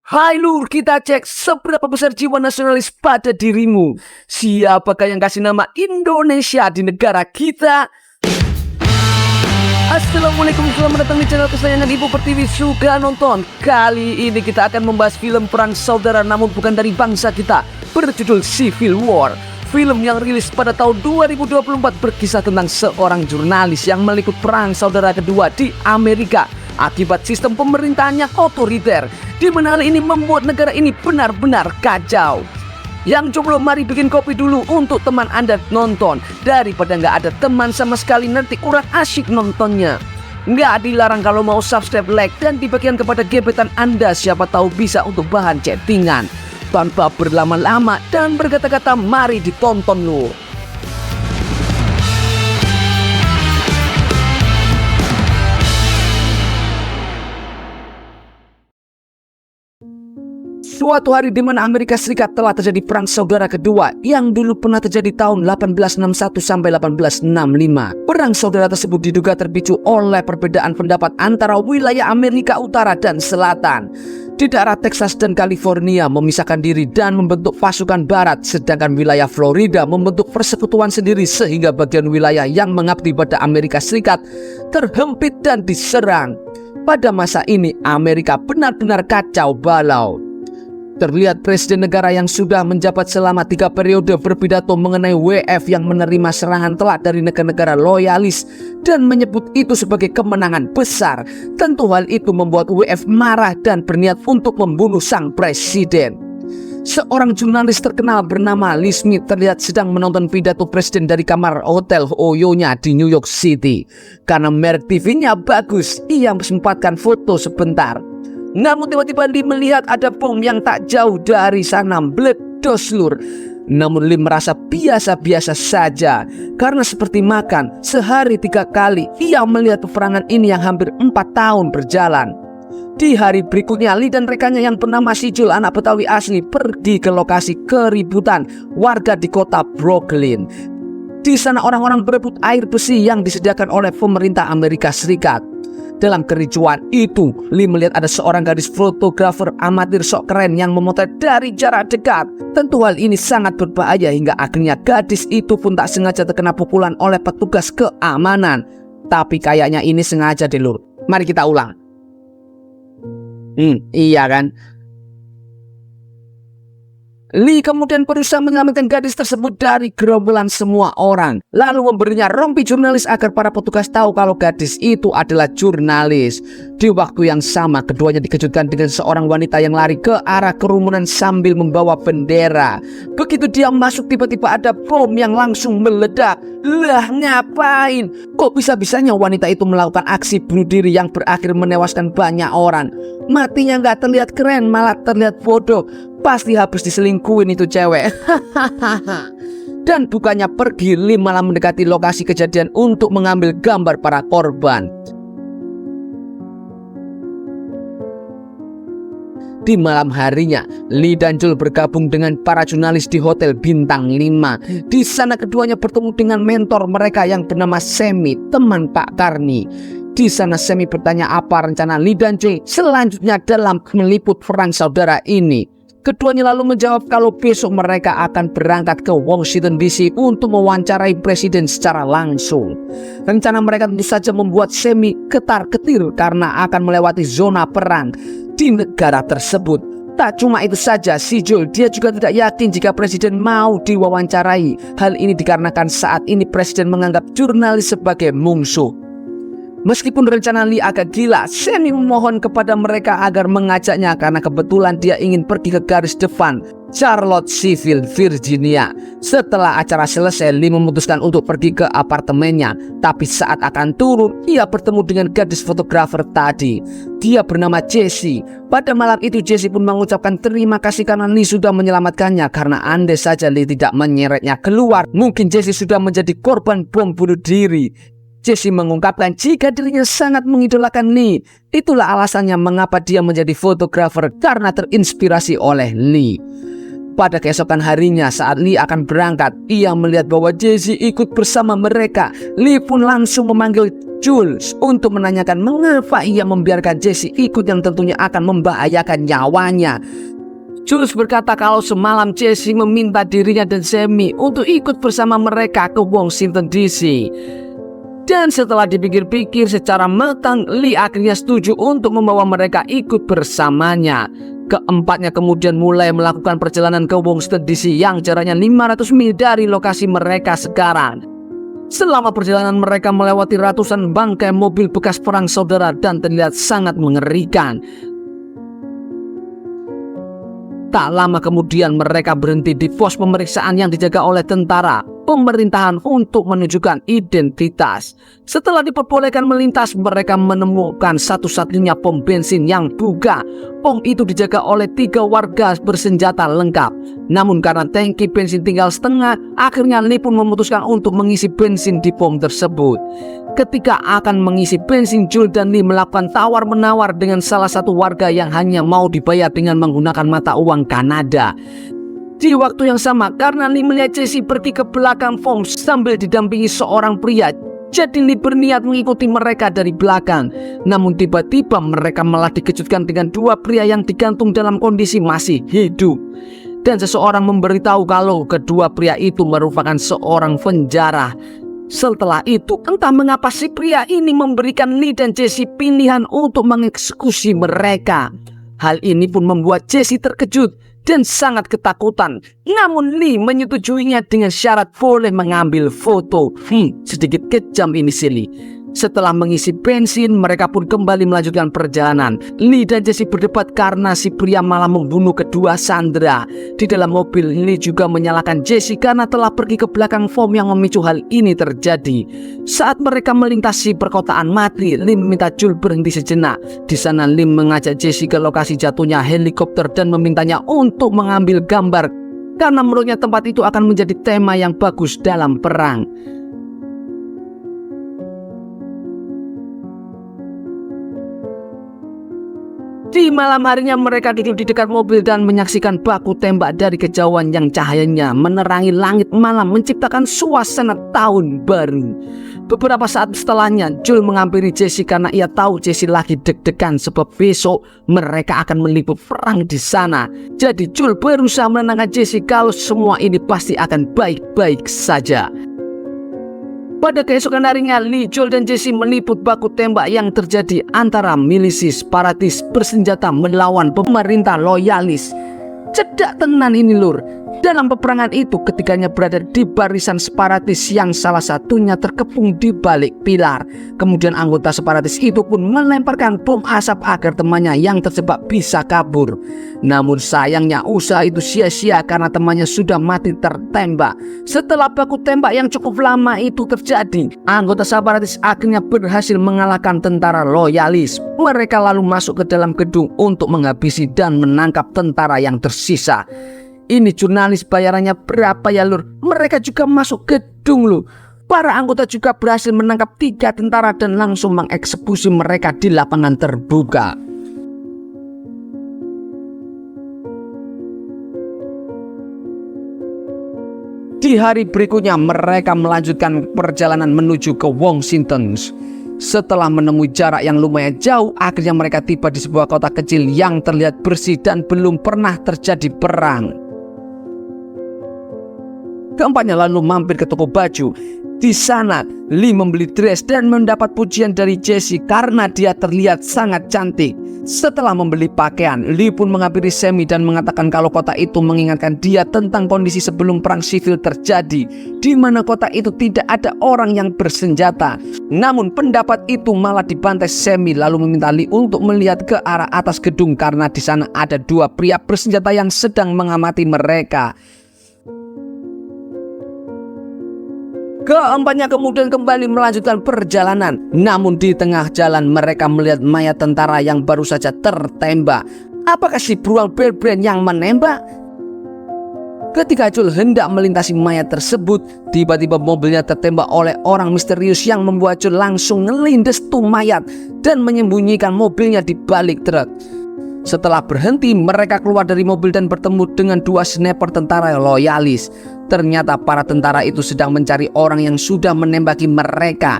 Hai Lur, kita cek seberapa besar jiwa nasionalis pada dirimu. Siapakah yang kasih nama Indonesia di negara kita? Assalamualaikum, selamat datang di channel kesayangan Ibu Pertiwi Suka Nonton. Kali ini kita akan membahas film perang saudara namun bukan dari bangsa kita, berjudul Civil War. Film yang rilis pada tahun 2024 berkisah tentang seorang jurnalis yang meliput perang saudara kedua di Amerika akibat sistem pemerintahannya otoriter, di mana hal ini membuat negara ini benar-benar kacau. Yang jomblo, mari bikin kopi dulu untuk teman Anda nonton, daripada nggak ada teman sama sekali nanti kurang asyik nontonnya. Nggak dilarang kalau mau subscribe, like, dan dibagikan kepada gebetan Anda, siapa tahu bisa untuk bahan chattingan. Tanpa berlama-lama dan berkata-kata, mari ditonton lu. Suatu hari di mana Amerika Serikat telah terjadi perang saudara kedua yang dulu pernah terjadi tahun 1861 sampai 1865. Perang saudara tersebut diduga terpicu oleh perbedaan pendapat antara wilayah Amerika Utara dan Selatan. Di daerah Texas dan California memisahkan diri dan membentuk pasukan barat, sedangkan wilayah Florida membentuk persekutuan sendiri sehingga bagian wilayah yang mengabdi pada Amerika Serikat terhempit dan diserang. Pada masa ini Amerika benar-benar kacau balau. Terlihat presiden negara yang sudah menjabat selama 3 periode berpidato mengenai WF yang menerima serangan telak dari negara-negara loyalis dan menyebut itu sebagai kemenangan besar. Tentu hal itu membuat WF marah dan berniat untuk membunuh sang presiden. Seorang jurnalis terkenal bernama Lee Smith terlihat sedang menonton pidato presiden dari kamar hotel Oyo-nya di New York City. Karena merek TV-nya bagus, ia sempatkan foto sebentar. Namun tiba-tiba Lee melihat ada bom yang tak jauh dari sana meledos lur. Namun Lee merasa biasa-biasa saja, karena seperti makan sehari 3 kali ia melihat peperangan ini yang hampir 4 tahun berjalan. Di hari berikutnya Lee dan rekannya yang bernama Sijul, anak Betawi asli, pergi ke lokasi keributan warga di kota Brooklyn. Di sana orang-orang berebut air besi yang disediakan oleh pemerintah Amerika Serikat. Dalam kericuan itu, Lee melihat ada seorang gadis fotografer amatir sok keren yang memotret dari jarak dekat. Tentu hal ini sangat berbahaya hingga akhirnya gadis itu pun tak sengaja terkena pukulan oleh petugas keamanan. Tapi kayaknya ini sengaja deh lur. Mari kita ulang. Iya kan? Lee kemudian berusaha menyelamatkan gadis tersebut dari gerombolan semua orang, lalu memberinya rompi jurnalis agar para petugas tahu kalau gadis itu adalah jurnalis. Di waktu yang sama keduanya dikejutkan dengan seorang wanita yang lari ke arah kerumunan sambil membawa bendera. Begitu dia masuk tiba-tiba ada bom yang langsung meledak. Lah ngapain? Kok bisa-bisanya wanita itu melakukan aksi bunuh diri yang berakhir menewaskan banyak orang? Matinya nggak terlihat keren, malah terlihat bodoh. Pasti habis diselingkuhin itu cewek. Dan bukannya pergi, Lee malah mendekati lokasi kejadian untuk mengambil gambar para korban. Di malam harinya, Lee dan Joel bergabung dengan para jurnalis di Hotel Bintang 5. Di sana keduanya bertemu dengan mentor mereka yang bernama Sammy, teman Pak Karni. Di sana Sammy bertanya apa rencana Lee dan Joel selanjutnya dalam meliput perang saudara ini. Keduanya lalu menjawab kalau besok mereka akan berangkat ke Washington DC untuk mewawancarai presiden secara langsung. Rencana mereka tentu saja membuat Sammy ketar-ketir karena akan melewati zona perang di negara tersebut. Tak cuma itu saja, si Joel dia juga tidak yakin jika presiden mau diwawancarai. Hal ini dikarenakan saat ini presiden menganggap jurnalis sebagai musuh. Meskipun rencana Lee agak gila, Sammy memohon kepada mereka agar mengajaknya karena kebetulan dia ingin pergi ke garis depan Charlottesville, Virginia. Setelah acara selesai, Lee memutuskan untuk pergi ke apartemennya. Tapi saat akan turun, ia bertemu dengan gadis fotografer tadi. Dia bernama Jessie. Pada malam itu Jessie pun mengucapkan terima kasih karena Lee sudah menyelamatkannya. Karena andai saja Lee tidak menyeretnya keluar, mungkin Jessie sudah menjadi korban bom bunuh diri. Jessie mengungkapkan jika dirinya sangat mengidolakan Lee. Itulah alasannya mengapa dia menjadi fotografer, karena terinspirasi oleh Lee. Pada keesokan harinya saat Lee akan berangkat, ia melihat bahwa Jesse ikut bersama mereka. Lee pun langsung memanggil Jules untuk menanyakan mengapa ia membiarkan Jesse ikut yang tentunya akan membahayakan nyawanya. Jules berkata kalau semalam Jesse meminta dirinya dan Sammy untuk ikut bersama mereka ke Washington DC. Dan setelah dipikir-pikir secara matang, Lee akhirnya setuju untuk membawa mereka ikut bersamanya. Keempatnya kemudian mulai melakukan perjalanan ke Washington DC yang jaraknya 500 mil dari lokasi mereka sekarang. Selama perjalanan mereka melewati ratusan bangkai mobil bekas perang saudara dan terlihat sangat mengerikan. Tak lama kemudian mereka berhenti di pos pemeriksaan yang dijaga oleh tentara pemerintahan untuk menunjukkan identitas. Setelah diperbolehkan melintas, mereka menemukan satu-satunya pom bensin yang buka. Pom itu dijaga oleh 3 warga bersenjata lengkap. Namun karena tangki bensin tinggal setengah, akhirnya Lee pun memutuskan untuk mengisi bensin di pom tersebut. Ketika akan mengisi bensin, Jules dan Lee melakukan tawar-menawar dengan salah satu warga yang hanya mau dibayar dengan menggunakan mata uang Kanada. Di waktu yang sama, karena Lee melihat Jesse pergi ke belakang pom sambil didampingi seorang pria, jadi Lee berniat mengikuti mereka dari belakang. Namun tiba-tiba mereka malah dikejutkan dengan 2 pria yang digantung dalam kondisi masih hidup. Dan seseorang memberitahu kalau kedua pria itu merupakan seorang penjara. Setelah itu, entah mengapa si pria ini memberikan Lee dan Jesse pilihan untuk mengeksekusi mereka. Hal ini pun membuat Jesse terkejut dan sangat ketakutan. Namun Lee menyetujuinya dengan syarat boleh mengambil foto. Sedikit kejam ini si Lee. Setelah mengisi bensin, mereka pun kembali melanjutkan perjalanan. Lee dan Jesse berdebat karena si pria malah membunuh kedua sandera. Di dalam mobil, Lee juga menyalahkan Jesse karena telah pergi ke belakang pom yang memicu hal ini terjadi. Saat mereka melintasi perkotaan mati, Lee meminta Jules berhenti sejenak. Di sana Lee mengajak Jesse ke lokasi jatuhnya helikopter dan memintanya untuk mengambil gambar karena menurutnya tempat itu akan menjadi tema yang bagus dalam perang. Di malam harinya mereka duduk di dekat mobil dan menyaksikan baku tembak dari kejauhan yang cahayanya menerangi langit malam menciptakan suasana tahun baru. Beberapa saat setelahnya, Jules menghampiri Jesse karena ia tahu Jesse lagi deg-degan sebab besok mereka akan meliput perang di sana. Jadi Jules berusaha menenangkan Jesse kalau semua ini pasti akan baik-baik saja. Pada keesokan harinya, Lee, Jules dan Jesse meliput baku tembak yang terjadi antara milisi separatis bersenjata melawan pemerintah loyalis. Cedak tenan ini lur. Dalam peperangan itu ketiganya berada di barisan separatis yang salah satunya terkepung di balik pilar. Kemudian anggota separatis itu pun melemparkan bom asap agar temannya yang terjebak bisa kabur. Namun sayangnya usaha itu sia-sia karena temannya sudah mati tertembak. Setelah baku tembak yang cukup lama itu terjadi, anggota separatis akhirnya berhasil mengalahkan tentara loyalis. Mereka lalu masuk ke dalam gedung untuk menghabisi dan menangkap tentara yang tersisa. Ini jurnalis bayarannya berapa ya lur? Mereka juga masuk gedung loh. Para anggota juga berhasil menangkap 3 tentara dan langsung mengeksekusi mereka di lapangan terbuka. Di hari berikutnya mereka melanjutkan perjalanan menuju ke Washington. Setelah menemui jarak yang lumayan jauh, akhirnya mereka tiba di sebuah kota kecil yang terlihat bersih dan belum pernah terjadi perang. Keempatnya lalu mampir ke toko baju. Di sana, Lee membeli dress dan mendapat pujian dari Jesse karena dia terlihat sangat cantik. Setelah membeli pakaian, Lee pun menghampiri Sammy dan mengatakan kalau kota itu mengingatkan dia tentang kondisi sebelum perang sivil terjadi, di mana kota itu tidak ada orang yang bersenjata. Namun pendapat itu malah dibantai Sammy lalu meminta Lee untuk melihat ke arah atas gedung karena di sana ada 2 pria bersenjata yang sedang mengamati mereka. Keempatnya kemudian kembali melanjutkan perjalanan. Namun di tengah jalan mereka melihat mayat tentara yang baru saja tertembak. Apakah si beruang Bear Brand yang menembak? Ketika Jules hendak melintasi mayat tersebut, tiba-tiba mobilnya tertembak oleh orang misterius yang membuat Jules langsung ngelindes tuh mayat dan menyembunyikan mobilnya di balik truk. Setelah berhenti, mereka keluar dari mobil dan bertemu dengan dua sniper tentara loyalis. Ternyata para tentara itu sedang mencari orang yang sudah menembaki mereka.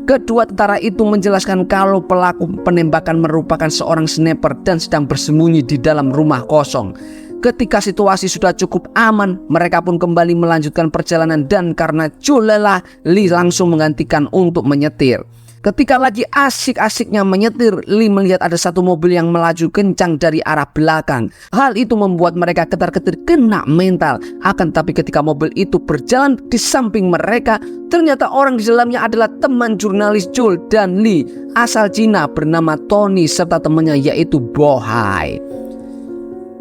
Kedua tentara itu menjelaskan kalau pelaku penembakan merupakan seorang sniper dan sedang bersembunyi di dalam rumah kosong. Ketika situasi sudah cukup aman, mereka pun kembali melanjutkan perjalanan dan karena Joel lelah, Lee langsung menggantikan untuk menyetir. Ketika lagi asik-asiknya menyetir, Lee melihat ada satu mobil yang melaju kencang dari arah belakang. Hal itu membuat mereka ketar-ketir kena mental. Akan tapi ketika mobil itu berjalan di samping mereka, ternyata orang di dalamnya adalah teman jurnalis Joel dan Lee asal Cina bernama Tony serta temannya yaitu Bo Hai.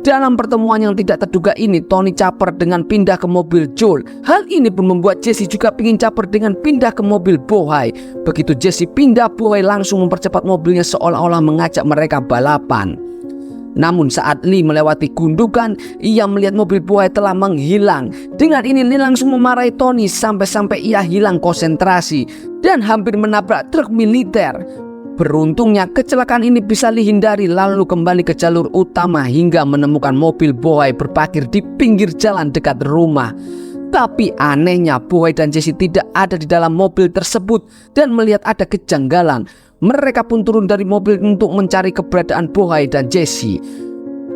Dalam pertemuan yang tidak terduga ini, Tony caper dengan pindah ke mobil Joel. Hal ini pun membuat Jesse juga ingin caper dengan pindah ke mobil Bo Hai. Begitu Jesse pindah, Bo Hai langsung mempercepat mobilnya seolah-olah mengajak mereka balapan. Namun saat Lee melewati gundukan, ia melihat mobil Bo Hai telah menghilang. Dengan ini Lee langsung memarahi Tony sampai-sampai ia hilang konsentrasi dan hampir menabrak truk militer. Beruntungnya kecelakaan ini bisa dihindari lalu kembali ke jalur utama hingga menemukan mobil Bo Hai berparkir di pinggir jalan dekat rumah. Tapi anehnya Bo Hai dan Jesse tidak ada di dalam mobil tersebut dan melihat ada kejanggalan. Mereka pun turun dari mobil untuk mencari keberadaan Bo Hai dan Jesse.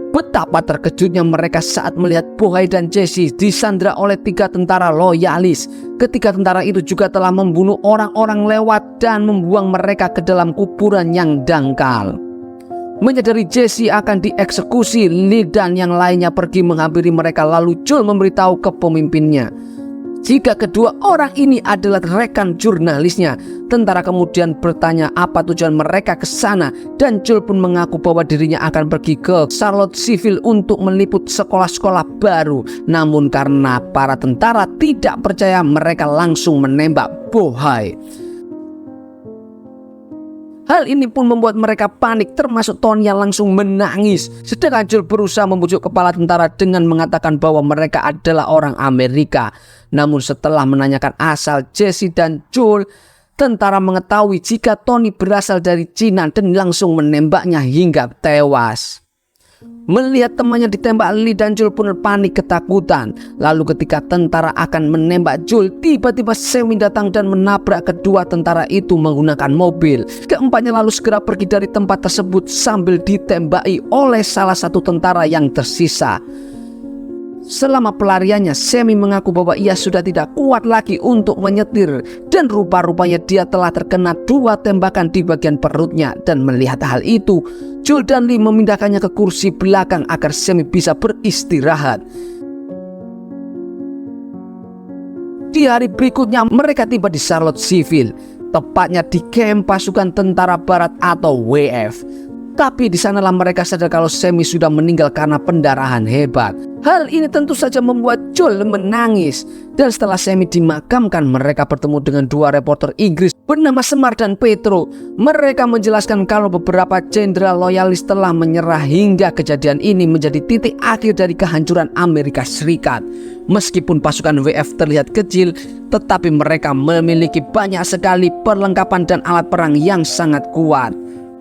Betapa terkejutnya mereka saat melihat Bo Hai dan Jesse disandra oleh 3 tentara loyalis. Ketiga tentara itu juga telah membunuh orang-orang lewat dan membuang mereka ke dalam kuburan yang dangkal. Menyadari Jesse akan dieksekusi, Lee dan yang lainnya pergi menghampiri mereka lalu Joel memberitahu ke pemimpinnya jika kedua orang ini adalah rekan jurnalisnya. Tentara kemudian bertanya apa tujuan mereka ke sana dan Joel pun mengaku bahwa dirinya akan pergi ke Charlottesville untuk meliput sekolah-sekolah baru. Namun karena para tentara tidak percaya, mereka langsung menembak Bo Hai. Hal ini pun membuat mereka panik, termasuk Tony yang langsung menangis. Sedangkan Joel berusaha membujuk kepala tentara dengan mengatakan bahwa mereka adalah orang Amerika. Namun setelah menanyakan asal Jesse dan Joel, tentara mengetahui jika Tony berasal dari Cina dan langsung menembaknya hingga tewas. Melihat temannya ditembak, Lee dan Joel pun panik ketakutan. Lalu ketika tentara akan menembak Joel, tiba-tiba Sammy datang dan menabrak kedua tentara itu menggunakan mobil. Keempatnya lalu segera pergi dari tempat tersebut sambil ditembaki oleh salah satu tentara yang tersisa. Selama pelariannya, Sammy mengaku bahwa ia sudah tidak kuat lagi untuk menyetir dan rupa-rupanya dia telah terkena 2 tembakan di bagian perutnya. Dan melihat hal itu, Joel dan Lee memindahkannya ke kursi belakang agar Sammy bisa beristirahat. Di hari berikutnya mereka tiba di Charlottesville, tepatnya di kamp pasukan tentara barat atau WF. Tapi di sanalah mereka sadar kalau Sammy sudah meninggal karena pendarahan hebat. Hal ini tentu saja membuat Joel menangis. Dan setelah Sammy dimakamkan, mereka bertemu dengan 2 reporter Inggris bernama Semar dan Petro. Mereka menjelaskan kalau beberapa jenderal loyalis telah menyerah hingga kejadian ini menjadi titik akhir dari kehancuran Amerika Serikat. Meskipun pasukan WF terlihat kecil, tetapi mereka memiliki banyak sekali perlengkapan dan alat perang yang sangat kuat.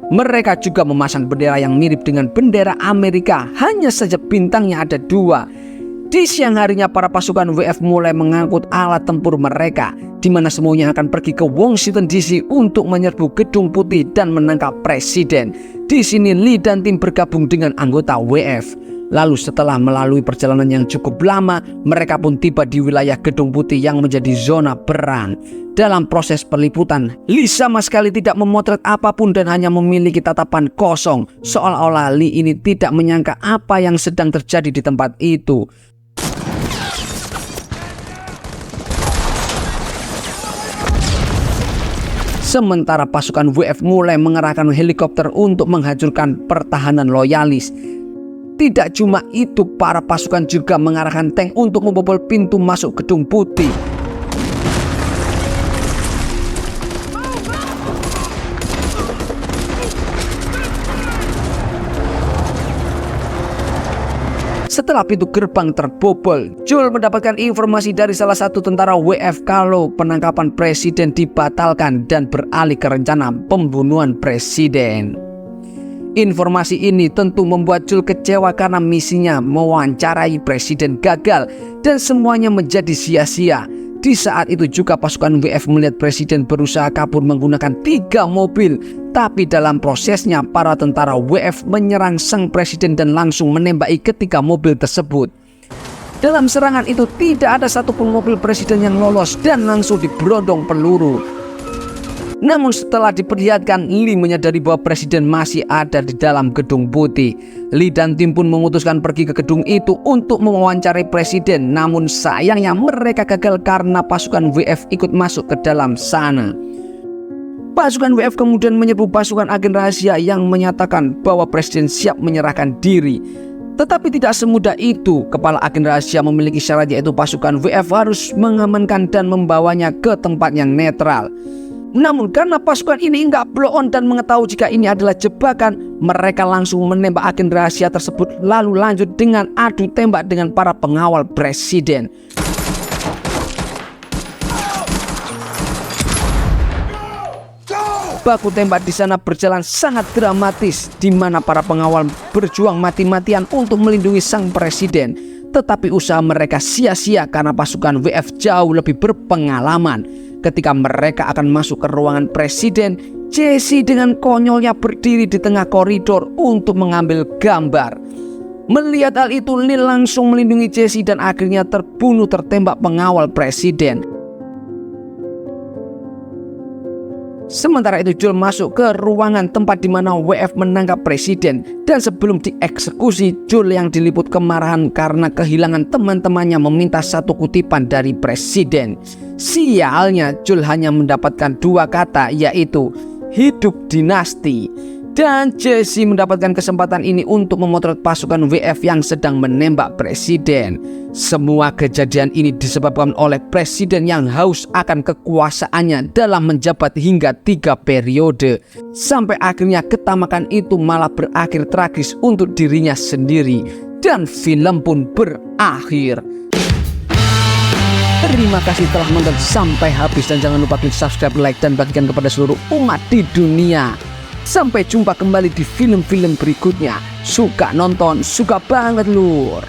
Mereka juga memasang bendera yang mirip dengan bendera Amerika, hanya saja bintangnya ada 2. Di siang harinya para pasukan WF mulai mengangkut alat tempur mereka, di mana semuanya akan pergi ke Washington DC untuk menyerbu Gedung Putih dan menangkap presiden. Di sini Lee dan tim bergabung dengan anggota WF. Lalu setelah melalui perjalanan yang cukup lama, mereka pun tiba di wilayah Gedung Putih yang menjadi zona perang. Dalam proses peliputan, Lee sama sekali tidak memotret apapun dan hanya memiliki tatapan kosong, seolah-olah Lee ini tidak menyangka apa yang sedang terjadi di tempat itu. Sementara pasukan WF mulai mengerahkan helikopter untuk menghancurkan pertahanan loyalis. Tidak cuma itu, para pasukan juga mengarahkan tank untuk membobol pintu masuk Gedung Putih. Setelah pintu gerbang terbobol, Joel mendapatkan informasi dari salah satu tentara WF kalau penangkapan presiden dibatalkan dan beralih ke rencana pembunuhan presiden. Informasi ini tentu membuat Jul kecewa karena misinya mewawancarai presiden gagal dan semuanya menjadi sia-sia. Di saat itu juga pasukan WF melihat presiden berusaha kabur menggunakan 3 mobil. Tapi dalam prosesnya para tentara WF menyerang sang presiden dan langsung menembaki ketiga mobil tersebut. Dalam serangan itu tidak ada satupun mobil presiden yang lolos dan langsung diberondong peluru. Namun setelah diperlihatkan, Lee menyadari bahwa presiden masih ada di dalam gedung putih. Lee dan tim pun memutuskan pergi ke gedung itu untuk mewawancarai presiden. Namun sayangnya mereka gagal karena pasukan WF ikut masuk ke dalam sana. Pasukan WF kemudian menyerbu pasukan agen rahasia yang menyatakan bahwa presiden siap menyerahkan diri. Tetapi tidak semudah itu. Kepala agen rahasia memiliki syarat, yaitu pasukan WF harus mengamankan dan membawanya ke tempat yang netral. Namun karena pasukan ini nggak blow on dan mengetahui jika ini adalah jebakan, mereka langsung menembak agen rahasia tersebut lalu lanjut dengan adu tembak dengan para pengawal presiden. Baku tembak di sana berjalan sangat dramatis, di mana para pengawal berjuang mati-matian untuk melindungi sang presiden. Tetapi usaha mereka sia-sia karena pasukan WF jauh lebih berpengalaman. Ketika mereka akan masuk ke ruangan presiden, Jesse dengan konyolnya berdiri di tengah koridor untuk mengambil gambar. Melihat hal itu, Lee langsung melindungi Jesse dan akhirnya terbunuh tertembak pengawal presiden. Sementara itu Jul masuk ke ruangan tempat di mana WF menangkap presiden, dan sebelum dieksekusi, Jul yang diliput kemarahan karena kehilangan teman-temannya meminta satu kutipan dari presiden. Sialnya Jul hanya mendapatkan 2 kata, yaitu hidup dinasti. Dan Jesse mendapatkan kesempatan ini untuk memotret pasukan WF yang sedang menembak presiden. Semua kejadian ini disebabkan oleh presiden yang haus akan kekuasaannya dalam menjabat hingga 3 periode. Sampai akhirnya ketamakan itu malah berakhir tragis untuk dirinya sendiri. Dan film pun berakhir. Terima kasih telah menonton sampai habis, dan jangan lupa klik subscribe, like, dan bagikan kepada seluruh umat di dunia. Sampai jumpa kembali di film-film berikutnya. Suka nonton, suka banget lur.